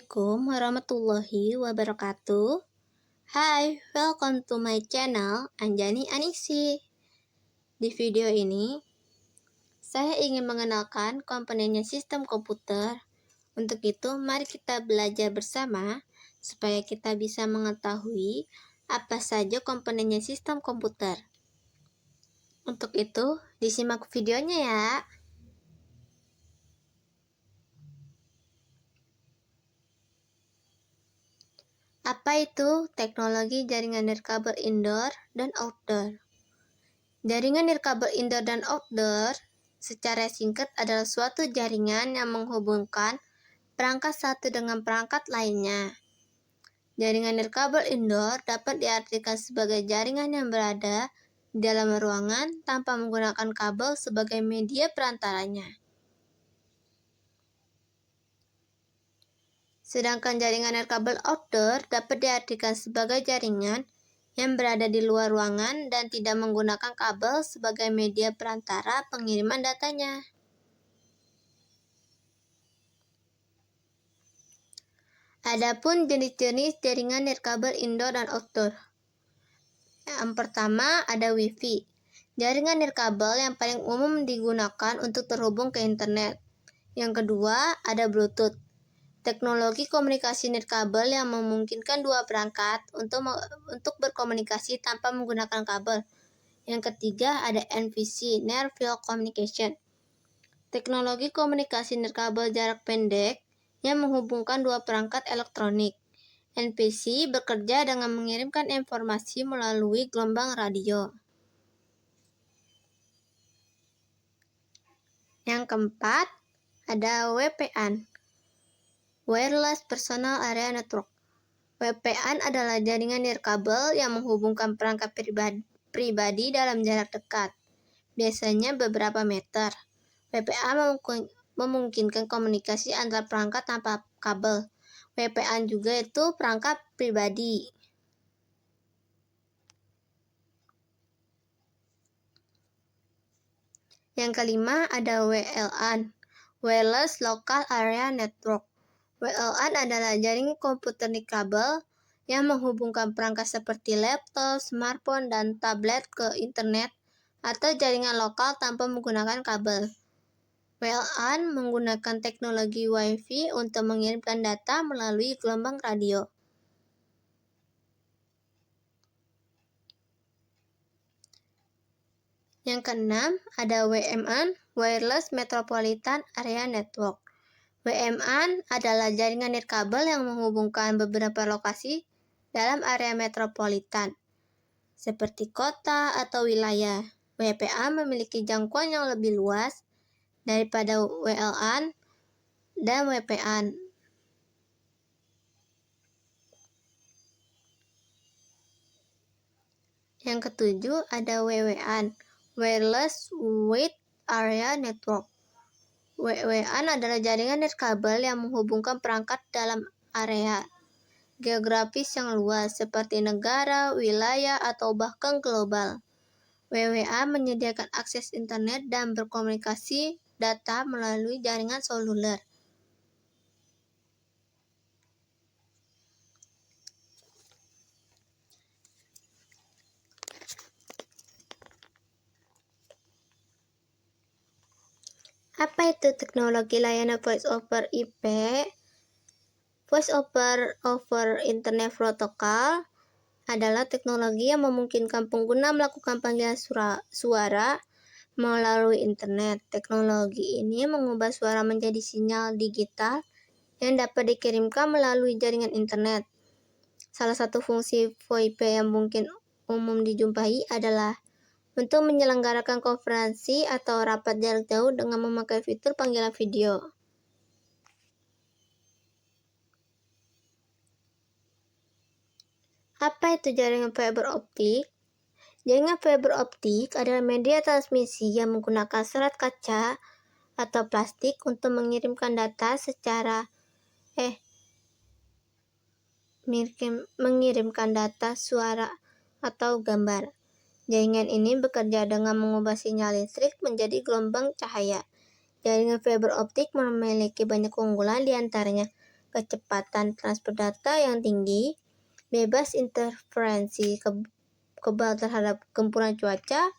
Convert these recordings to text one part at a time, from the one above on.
Assalamualaikum warahmatullahi wabarakatuh. Hai, welcome to my channel Anjani Aniksi. Di video ini, saya ingin mengenalkan komponennya sistem komputer. Untuk itu, mari kita belajar bersama supaya kita bisa mengetahui apa saja komponennya sistem komputer. Untuk itu, disimak videonya ya. Apa itu teknologi jaringan nirkabel indoor dan outdoor? Jaringan nirkabel indoor dan outdoor secara singkat adalah suatu jaringan yang menghubungkan perangkat satu dengan perangkat lainnya. Jaringan nirkabel indoor dapat diartikan sebagai jaringan yang berada di dalam ruangan tanpa menggunakan kabel sebagai media perantaranya. Sedangkan jaringan nirkabel outdoor dapat diartikan sebagai jaringan yang berada di luar ruangan dan tidak menggunakan kabel sebagai media perantara pengiriman datanya. Adapun jenis-jenis jaringan nirkabel indoor dan outdoor. Yang pertama ada Wi-Fi. Jaringan nirkabel yang paling umum digunakan untuk terhubung ke internet. Yang kedua ada Bluetooth. Teknologi komunikasi nirkabel yang memungkinkan dua perangkat untuk berkomunikasi tanpa menggunakan kabel. Yang ketiga ada NVC, Near Field Communication. Teknologi komunikasi nirkabel jarak pendek yang menghubungkan dua perangkat elektronik. NVC bekerja dengan mengirimkan informasi melalui gelombang radio. Yang keempat ada WPN, Wireless Personal Area Network. WPN adalah jaringan nirkabel yang menghubungkan perangkat pribadi dalam jarak dekat, biasanya beberapa meter. WPN memungkinkan komunikasi antar perangkat tanpa kabel. WPN juga itu perangkat pribadi. Yang kelima ada WLAN, Wireless Local Area Network. WLAN adalah jaringan komputer nirkabel yang menghubungkan perangkat seperti laptop, smartphone, dan tablet ke internet atau jaringan lokal tanpa menggunakan kabel. WLAN menggunakan teknologi Wi-Fi untuk mengirimkan data melalui gelombang radio. Yang keenam ada WMN, Wireless Metropolitan Area Network. WMN adalah jaringan nirkabel yang menghubungkan beberapa lokasi dalam area metropolitan, seperti kota atau wilayah. WPA memiliki jangkauan yang lebih luas daripada WLAN dan WPN. Yang ketujuh ada WWN, Wireless Wide Area Network. WWN adalah jaringan nirkabel yang menghubungkan perangkat dalam area geografis yang luas seperti negara, wilayah, atau bahkan global. WWA menyediakan akses internet dan berkomunikasi data melalui jaringan seluler. Apa itu teknologi layanan Voice over IP? Voice over Internet Protocol adalah teknologi yang memungkinkan pengguna melakukan panggilan suara melalui internet. Teknologi ini mengubah suara menjadi sinyal digital yang dapat dikirimkan melalui jaringan internet. Salah satu fungsi VoIP yang mungkin umum dijumpai adalah untuk menyelenggarakan konferensi atau rapat jarak jauh dengan memakai fitur panggilan video. Apa itu jaringan fiber optik? Jaringan fiber optik adalah media transmisi yang menggunakan serat kaca atau plastik untuk mengirimkan data mengirimkan data, suara, atau gambar. Jaringan ini bekerja dengan mengubah sinyal listrik menjadi gelombang cahaya. Jaringan fiber optik memiliki banyak keunggulan, di antaranya kecepatan transfer data yang tinggi, bebas interferensi, kebal terhadap gempuran cuaca,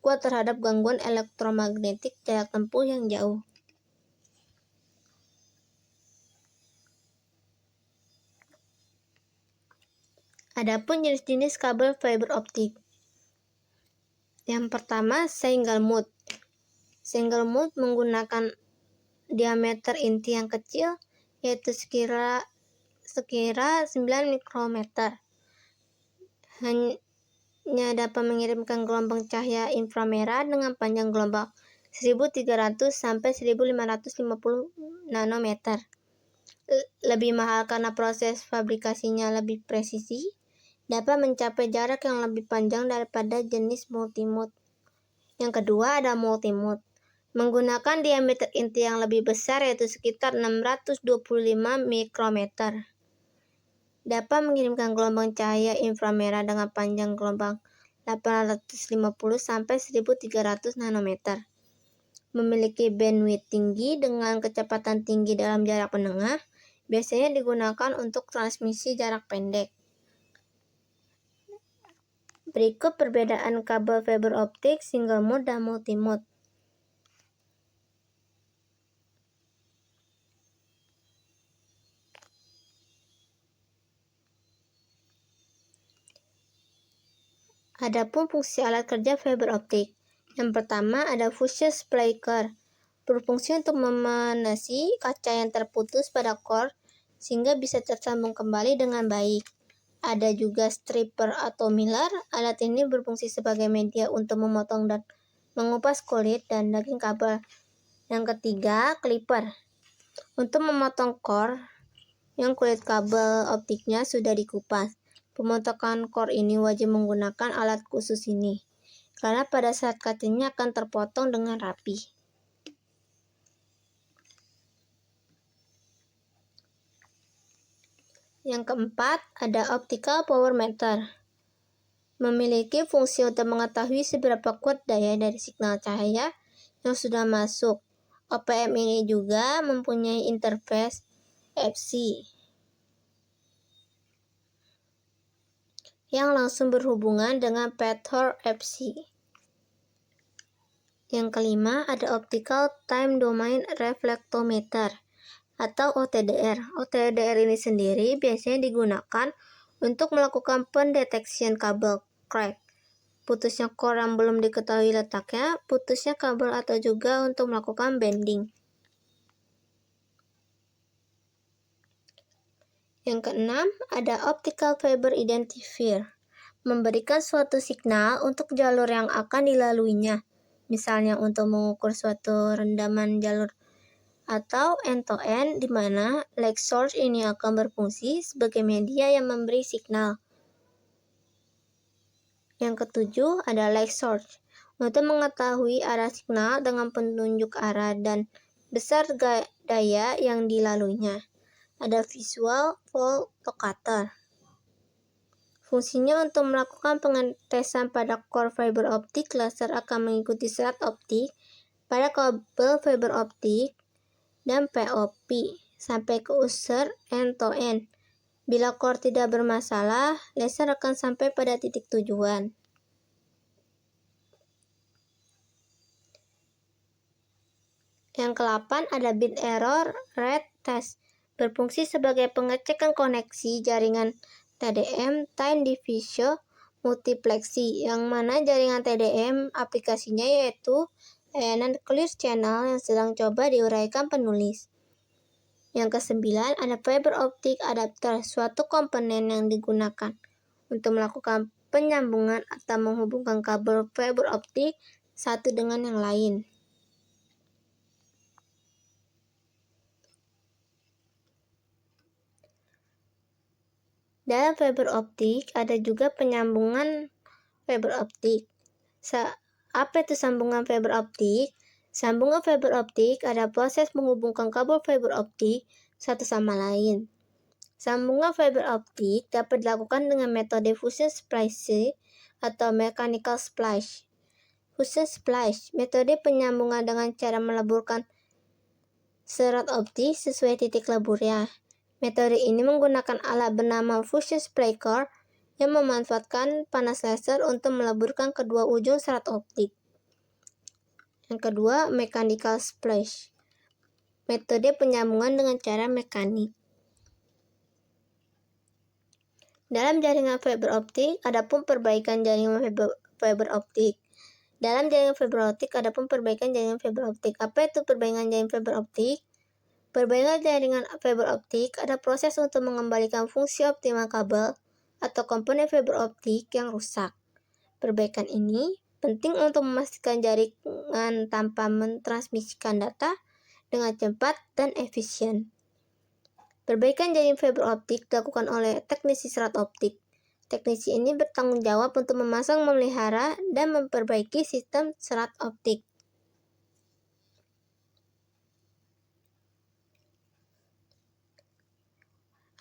kuat terhadap gangguan elektromagnetik jarak tempuh yang jauh. Adapun jenis-jenis kabel fiber optik. Yang pertama, single mode. Single mode menggunakan diameter inti yang kecil, yaitu sekira 9 mikrometer. Hanya dapat mengirimkan gelombang cahaya inframerah dengan panjang gelombang 1300 sampai 1550 nanometer. Lebih mahal karena proses fabrikasinya lebih presisi, dapat mencapai jarak yang lebih panjang daripada jenis multimode. Yang kedua ada multimode. Menggunakan diameter inti yang lebih besar, yaitu sekitar 625 mikrometer. Dapat mengirimkan gelombang cahaya inframerah dengan panjang gelombang 850 sampai 1300 nanometer. Memiliki bandwidth tinggi dengan kecepatan tinggi dalam jarak menengah, biasanya digunakan untuk transmisi jarak pendek. Berikut perbedaan kabel fiber optik single mode dan multimode. Adapun fungsi alat kerja fiber optik. Yang pertama ada fuse splicer, berfungsi untuk memanasi kaca yang terputus pada core sehingga bisa tersambung kembali dengan baik. Ada juga stripper atau miller. Alat ini berfungsi sebagai media untuk memotong dan mengupas kulit dan daging kabel. Yang ketiga, clipper. Untuk memotong core yang kulit kabel optiknya sudah dikupas. Pemotongan core ini wajib menggunakan alat khusus ini, karena pada saat cuttingnya akan terpotong dengan rapi. Yang keempat, ada optical power meter. Memiliki fungsi untuk mengetahui seberapa kuat daya dari signal cahaya yang sudah masuk. OPM ini juga mempunyai interface FC yang langsung berhubungan dengan Pethor FC. Yang kelima, ada optical time domain reflectometer atau OTDR. OTDR ini sendiri biasanya digunakan untuk melakukan pendeteksian kabel crack, putusnya core yang belum diketahui letaknya, putusnya kabel, atau juga untuk melakukan bending. Yang keenam, ada optical fiber identifier, memberikan suatu signal untuk jalur yang akan dilaluinya, misalnya untuk mengukur suatu rendaman jalur atau end-to-end, di mana light source ini akan berfungsi sebagai media yang memberi signal. Yang ketujuh ada light source, untuk mengetahui arah signal dengan penunjuk arah dan besar daya yang dilaluinya. Ada visual photocutter. Fungsinya untuk melakukan pengetesan pada core fiber optik. Laser akan mengikuti serat optik pada kabel fiber optik dan POP sampai ke user end-to-end. Bila core tidak bermasalah, laser akan sampai pada titik tujuan. Yang ke-8 ada bit error rate test, berfungsi sebagai pengecekan koneksi jaringan TDM time division multiplexi, yang mana jaringan TDM aplikasinya yaitu layanan clear channel yang sedang coba diuraikan penulis. Yang ke-9 ada fiber optic adapter, suatu komponen yang digunakan untuk melakukan penyambungan atau menghubungkan kabel fiber optik satu dengan yang lain. Dalam fiber optik ada juga penyambungan fiber optik. Apa itu sambungan fiber optik? Sambungan fiber optik ada proses menghubungkan kabel fiber optik satu sama lain. Sambungan fiber optik dapat dilakukan dengan metode fusion splice atau mechanical splice. Fusion splice, metode penyambungan dengan cara meleburkan serat optik sesuai titik leburnya. Metode ini menggunakan alat bernama fusion splicer yang memanfaatkan panas laser untuk meleburkan kedua ujung serat optik. Yang kedua, mechanical splash. Metode penyambungan dengan cara mekanik. Dalam jaringan fiber optik, adapun perbaikan jaringan fiber optik. Dalam jaringan fiber optik, adapun perbaikan jaringan fiber optik. Apa itu perbaikan jaringan fiber optik? Perbaikan jaringan fiber optik ada proses untuk mengembalikan fungsi optimal kabel atau komponen fiber optik yang rusak. Perbaikan ini penting untuk memastikan jaringan tanpa mentransmisikan data dengan cepat dan efisien. Perbaikan jaringan fiber optik dilakukan oleh teknisi serat optik. Teknisi ini bertanggung jawab untuk memasang, memelihara, dan memperbaiki sistem serat optik.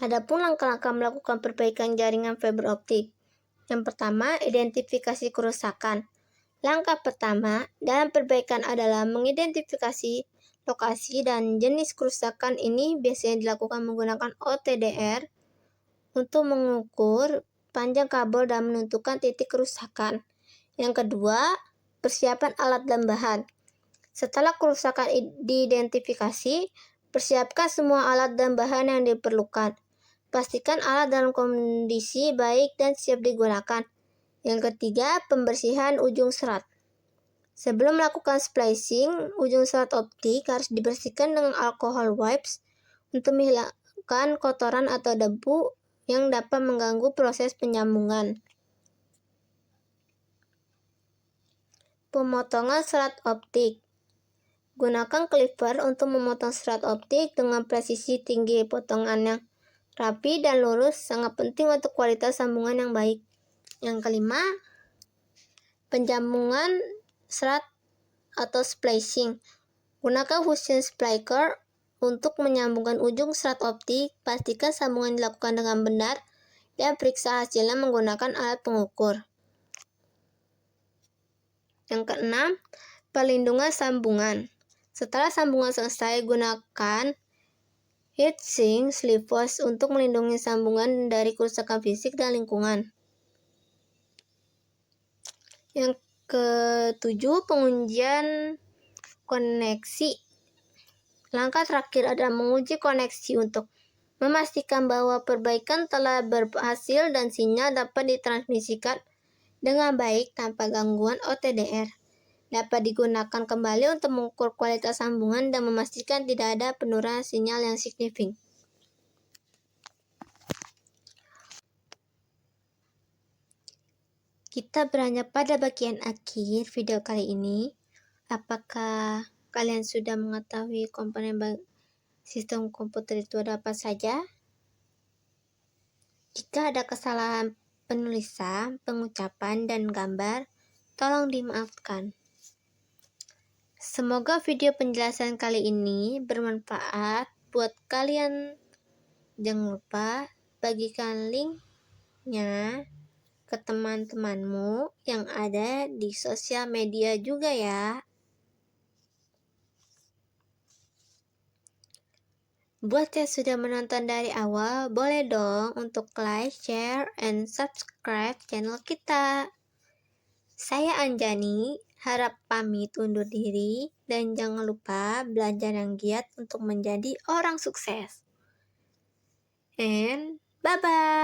Adapun langkah-langkah melakukan perbaikan jaringan fiber optik. Yang pertama, identifikasi kerusakan. Langkah pertama dalam perbaikan adalah mengidentifikasi lokasi dan jenis kerusakan. Ini biasanya dilakukan menggunakan OTDR untuk mengukur panjang kabel dan menentukan titik kerusakan. Yang kedua, persiapan alat dan bahan. Setelah kerusakan diidentifikasi, persiapkan semua alat dan bahan yang diperlukan. Pastikan alat dalam kondisi baik dan siap digunakan. Yang ketiga, pembersihan ujung serat. Sebelum melakukan splicing, ujung serat optik harus dibersihkan dengan alcohol wipes untuk menghilangkan kotoran atau debu yang dapat mengganggu proses penyambungan. Pemotongan serat optik. Gunakan cleaver untuk memotong serat optik dengan presisi tinggi. Potongan yang rapi dan lurus sangat penting untuk kualitas sambungan yang baik. Yang kelima, penjambungan serat atau splicing. Gunakan fusion splicer untuk menyambungkan ujung serat optik. Pastikan sambungan dilakukan dengan benar dan periksa hasilnya menggunakan alat pengukur. Yang keenam, perlindungan sambungan. Setelah sambungan selesai, gunakan heatsink sleeveless untuk melindungi sambungan dari kerusakan fisik dan lingkungan. Yang ketujuh, pengujian koneksi. Langkah terakhir adalah menguji koneksi untuk memastikan bahwa perbaikan telah berhasil dan sinyal dapat ditransmisikan dengan baik tanpa gangguan OTDR. Dapat digunakan kembali untuk mengukur kualitas sambungan dan memastikan tidak ada penurunan sinyal yang signifikan. Kita beranjak pada bagian akhir video kali ini. Apakah kalian sudah mengetahui komponen sistem komputer itu ada apa saja? Jika ada kesalahan penulisan, pengucapan, dan gambar, tolong dimaafkan. Semoga video penjelasan kali ini bermanfaat buat kalian. Jangan lupa bagikan linknya ke teman-temanmu yang ada di sosial media juga ya. Buat yang sudah menonton dari awal, boleh dong untuk like, share, and subscribe channel kita. Saya Anjani, harap pamit undur diri, dan jangan lupa belajar yang giat untuk menjadi orang sukses. And bye-bye.